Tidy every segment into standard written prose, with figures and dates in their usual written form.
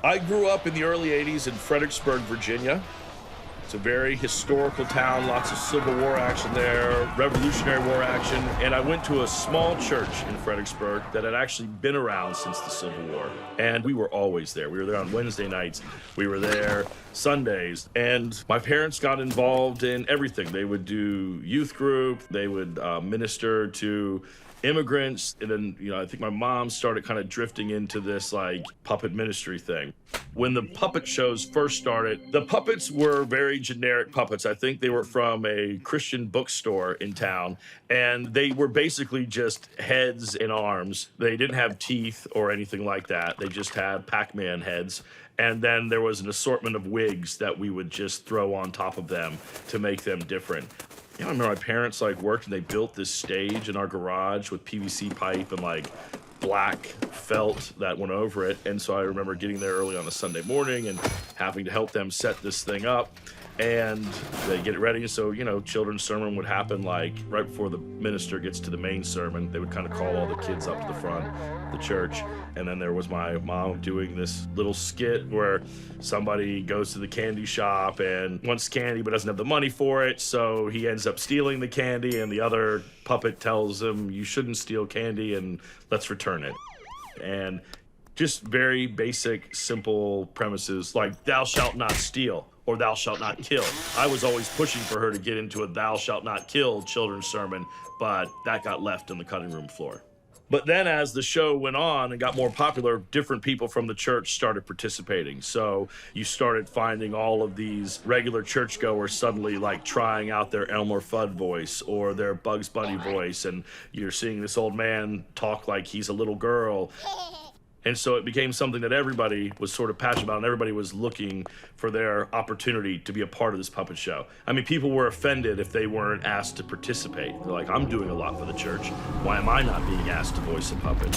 I grew up in the early 80s in Fredericksburg, Virginia. It's a very historical town, lots of Civil War action there, Revolutionary War action, and I went to a small church in Fredericksburg that had actually been around since the Civil War, and we were always there. We were there on Wednesday nights, we were there Sundays, and my parents got involved in everything. They would do youth group, they would minister to immigrants, and then, I think my mom started kind of drifting into this like puppet ministry thing. When the puppet shows first started, the puppets were very generic puppets. I think they were from a Christian bookstore in town, and they were basically just heads and arms. They didn't have teeth or anything like that. They just had Pac-Man heads. And then there was an assortment of wigs that we would just throw on top of them to make them different. I remember my parents worked and they built this stage in our garage with PVC pipe and black felt that went over it. And so I remember getting there early on a Sunday morning and having to help them set this thing up. And they get it ready. So, children's sermon would happen right before the minister gets to the main sermon. They would kind of call all the kids up to the front of the church. And then there was my mom doing this little skit where somebody goes to the candy shop and wants candy but doesn't have the money for it. So he ends up stealing the candy, and the other puppet tells him, "You shouldn't steal candy and let's return it." And just very basic, simple premises like "thou shalt not steal" or "thou shalt not kill." I was always pushing for her to get into a "thou shalt not kill" children's sermon, but that got left on the cutting room floor. But then as the show went on and got more popular, different people from the church started participating. So you started finding all of these regular churchgoers suddenly trying out their Elmer Fudd voice or their Bugs Bunny voice, and you're seeing this old man talk like he's a little girl. And so it became something that everybody was sort of passionate about, and everybody was looking for their opportunity to be a part of this puppet show. I mean, people were offended if they weren't asked to participate. They're like, "I'm doing a lot for the church. Why am I not being asked to voice a puppet?"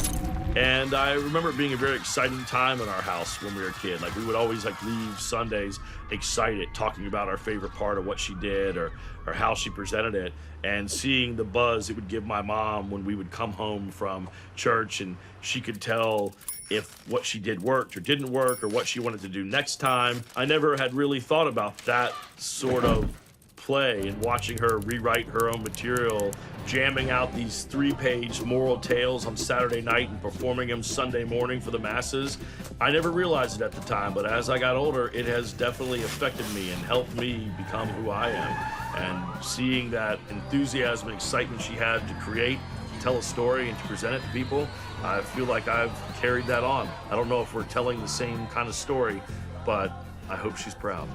And I remember it being a very exciting time in our house when we were a kid. We would always leave Sundays excited, talking about our favorite part of what she did or how she presented it, and seeing the buzz it would give my mom when we would come home from church and she could tell if what she did worked or didn't work or what she wanted to do next time. I never had really thought about that sort of play, and watching her rewrite her own material, jamming out these 3-page moral tales on Saturday night and performing them Sunday morning for the masses. I never realized it at the time, but as I got older, it has definitely affected me and helped me become who I am. And seeing that enthusiasm and excitement she had to create, tell a story, and to present it to people, I feel like I've carried that on. I don't know if we're telling the same kind of story, but I hope she's proud.